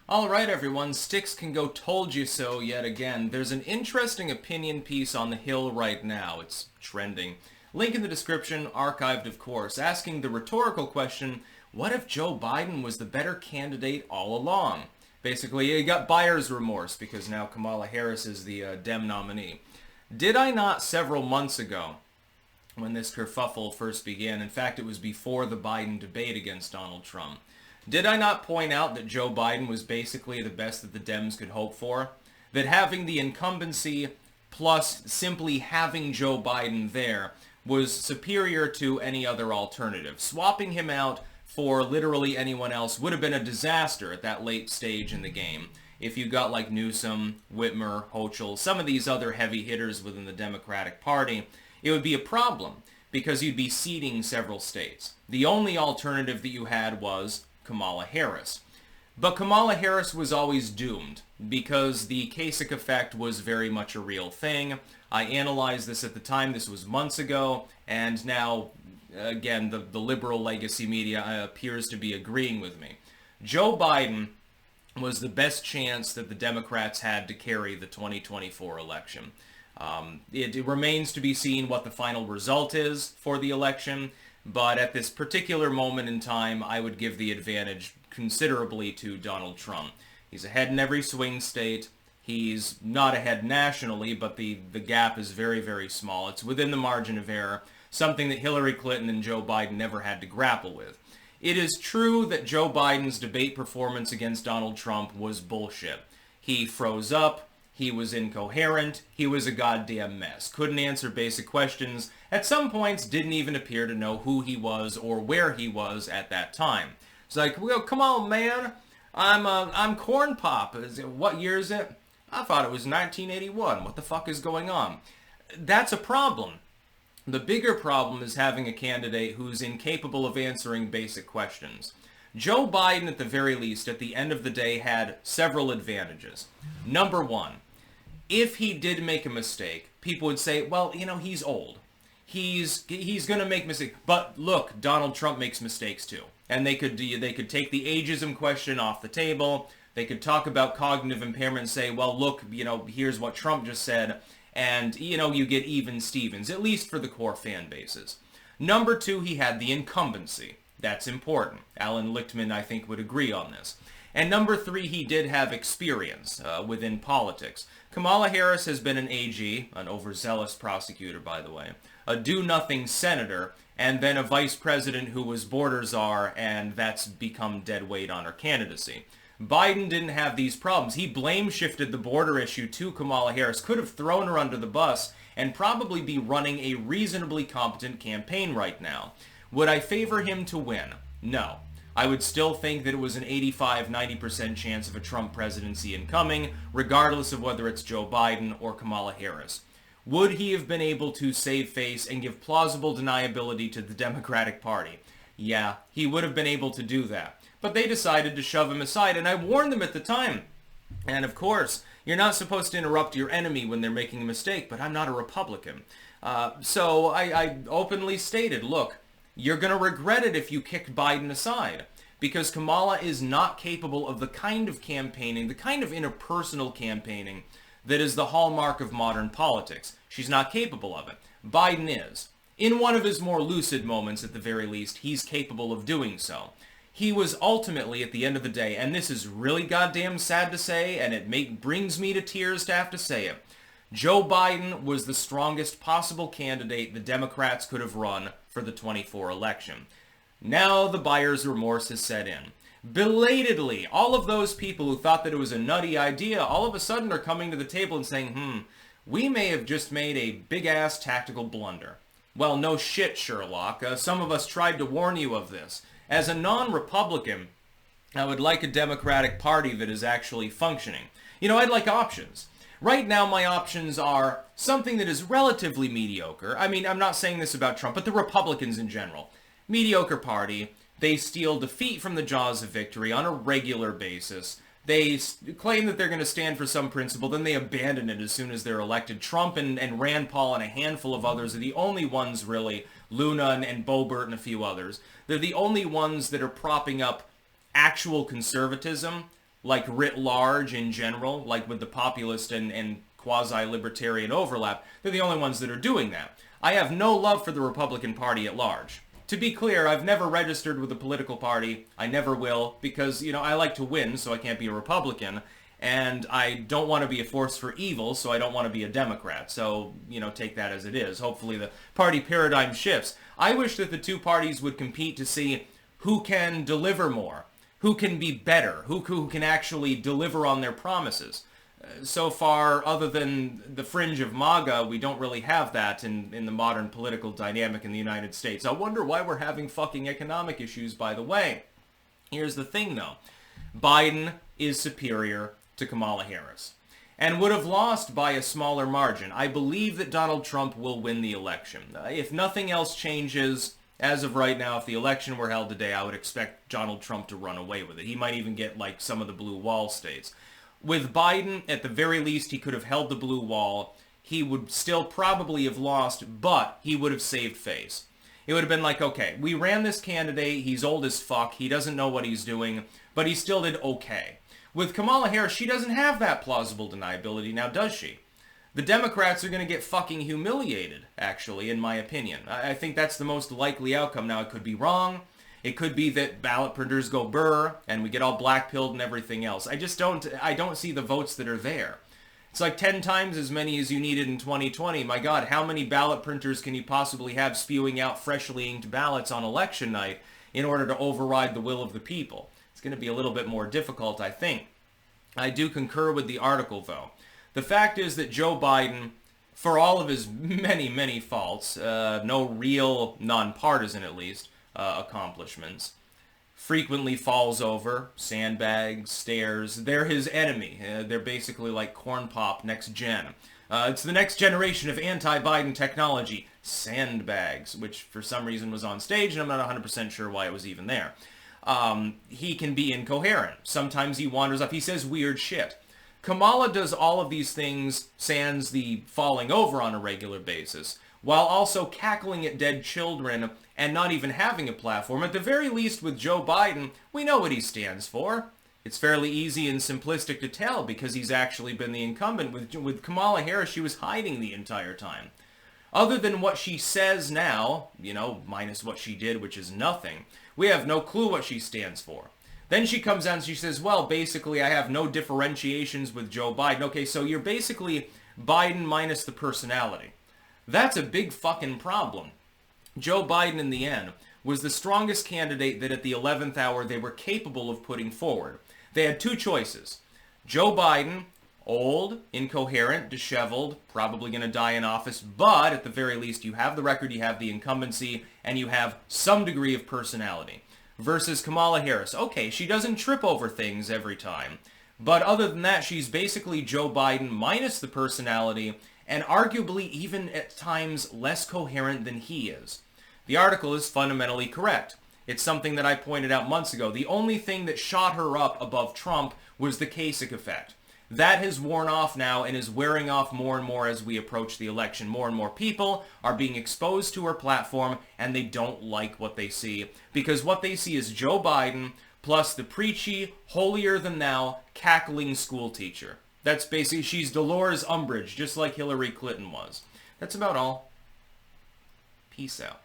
Alright everyone, Sticks can go told you so yet again. There's an interesting opinion piece on the Hill right now. It's trending. Link in the description, archived of course, asking the rhetorical question, what if Joe Biden was the better candidate all along? Basically, you got buyer's remorse because now Kamala Harris is the Dem nominee. Did I not several months ago, when this kerfuffle first began, in fact it was before the Biden debate against Donald Trump, did I not point out that Joe Biden was basically the best that the Dems could hope for? That having the incumbency plus simply having Joe Biden there was superior to any other alternative. Swapping him out for literally anyone else would have been a disaster at that late stage in the game. If you got like Newsom, Whitmer, Hochul, some of these other heavy hitters within the Democratic Party, it would be a problem because you'd be ceding several states. The only alternative that you had was Kamala Harris. But Kamala Harris was always doomed because the Kasich effect was very much a real thing. I analyzed this at the time. This was months ago. And now, again, the liberal legacy media appears to be agreeing with me. Joe Biden was the best chance that the Democrats had to carry the 2024 election. It remains to be seen what the final result is for the election. But at this particular moment in time, I would give the advantage considerably to Donald Trump. He's ahead in every swing state. He's not ahead nationally, but the gap is very, very small. It's within the margin of error, something that Hillary Clinton and Joe Biden never had to grapple with. It is true that Joe Biden's debate performance against Donald Trump was bullshit. He froze up. He was incoherent. He was a goddamn mess. Couldn't answer basic questions. At some points, didn't even appear to know who he was or where he was at that time. It's like, well, come on, man. I'm Corn Pop. What year is it? I thought it was 1981. What the fuck is going on? That's a problem. The bigger problem is having a candidate who's incapable of answering basic questions. Joe Biden, at the very least, at the end of the day, had several advantages. Number one, if he did make a mistake, people would say, well, you know, he's old. He's going to make mistakes. But look, Donald Trump makes mistakes too. And they could take the ageism question off the table. They could talk about cognitive impairment and say, well, look, you know, here's what Trump just said. And, you know, you get even Stevens, at least for the core fan bases. Number two, he had the incumbency. That's important. Alan Lichtman, I think, would agree on this. And number three, he did have experience within politics. Kamala Harris has been an AG, an overzealous prosecutor, by the way, a do-nothing senator, and then a vice president who was border czar, and that's become dead weight on her candidacy. Biden didn't have these problems. He blame-shifted the border issue to Kamala Harris, could have thrown her under the bus, and probably be running a reasonably competent campaign right now. Would I favor him to win? No. I would still think that it was an 85-90% chance of a Trump presidency incoming, regardless of whether it's Joe Biden or Kamala Harris. Would he have been able to save face and give plausible deniability to the Democratic Party? Yeah, he would have been able to do that. But they decided to shove him aside, and I warned them at the time. And of course, you're not supposed to interrupt your enemy when they're making a mistake, but I'm not a Republican. So I openly stated, look, you're going to regret it if you kick Biden aside, because Kamala is not capable of the kind of campaigning, the kind of interpersonal campaigning that is the hallmark of modern politics. She's not capable of it. Biden is. In one of his more lucid moments, at the very least, he's capable of doing so. He was ultimately, at the end of the day, and this is really goddamn sad to say, and it brings me to tears to have to say it, Joe Biden was the strongest possible candidate the Democrats could have run for the 24 election. Now the buyer's remorse has set in. Belatedly, all of those people who thought that it was a nutty idea all of a sudden are coming to the table and saying, we may have just made a big-ass tactical blunder. Well, no shit, Sherlock. Some of us tried to warn you of this. As a non-Republican, I would like a Democratic Party that is actually functioning. You know, I'd like options. Right now, my options are something that is relatively mediocre. I mean, I'm not saying this about Trump, but the Republicans in general. Mediocre party. They steal defeat from the jaws of victory on a regular basis. They claim that they're going to stand for some principle, then they abandon it as soon as they're elected. Trump and Rand Paul and a handful of others are the only ones, really, Luna and Boebert and a few others. They're the only ones that are propping up actual conservatism, like writ large in general, like with the populist and quasi-libertarian overlap, they're the only ones that are doing that. I have no love for the Republican Party at large. To be clear, I've never registered with a political party. I never will, because, I like to win, so I can't be a Republican. And I don't want to be a force for evil, so I don't want to be a Democrat. So, take that as it is. Hopefully the party paradigm shifts. I wish that the two parties would compete to see who can deliver more, who can be better, who can actually deliver on their promises. So far, other than the fringe of MAGA, we don't really have that in the modern political dynamic in the United States. I wonder why we're having fucking economic issues, by the way. Here's the thing, though. Biden is superior to Kamala Harris and would have lost by a smaller margin. I believe that Donald Trump will win the election. If nothing else changes, as of right now, if the election were held today, I would expect Donald Trump to run away with it. He might even get, like, some of the blue wall states. With Biden, at the very least, he could have held the blue wall. He would still probably have lost, but he would have saved face. It would have been like, okay, we ran this candidate, he's old as fuck, he doesn't know what he's doing, but he still did okay. With Kamala Harris, she doesn't have that plausible deniability now, does she? The Democrats are going to get fucking humiliated, actually, in my opinion. I think that's the most likely outcome. Now, it could be wrong. It could be that ballot printers go burr and we get all black-pilled and everything else. I don't see the votes that are there. It's like 10 times as many as you needed in 2020. My God, how many ballot printers can you possibly have spewing out freshly inked ballots on election night in order to override the will of the people? It's going to be a little bit more difficult, I think. I do concur with the article, though. The fact is that Joe Biden, for all of his many, many faults, no real, nonpartisan at least, accomplishments, frequently falls over, sandbags, stairs. They're his enemy. They're basically like corn pop next gen. It's the next generation of anti-Biden technology, sandbags, which for some reason was on stage, and I'm not 100% sure why it was even there. He can be incoherent. Sometimes he wanders up. He says weird shit. Kamala does all of these things, sans the falling over on a regular basis, while also cackling at dead children and not even having a platform. At the very least, with Joe Biden, we know what he stands for. It's fairly easy and simplistic to tell because he's actually been the incumbent. With Kamala Harris, she was hiding the entire time. Other than what she says now, minus what she did, which is nothing, we have no clue what she stands for. Then she comes out and she says, well, basically, I have no differentiations with Joe Biden. Okay, so you're basically Biden minus the personality. That's a big fucking problem. Joe Biden, in the end, was the strongest candidate that at the 11th hour they were capable of putting forward. They had two choices. Joe Biden, old, incoherent, disheveled, probably going to die in office, but at the very least you have the record, you have the incumbency, and you have some degree of personality. Versus Kamala Harris. Okay, she doesn't trip over things every time, but other than that, she's basically Joe Biden minus the personality, and arguably even at times less coherent than he is. The article is fundamentally correct. It's something that I pointed out months ago. The only thing that shot her up above Trump was the Kasich effect. That has worn off now and is wearing off more and more as we approach the election. More and more people are being exposed to her platform and they don't like what they see because what they see is Joe Biden plus the preachy, holier-than-thou, cackling school teacher. That's basically, she's Dolores Umbridge, just like Hillary Clinton was. That's about all. Peace out.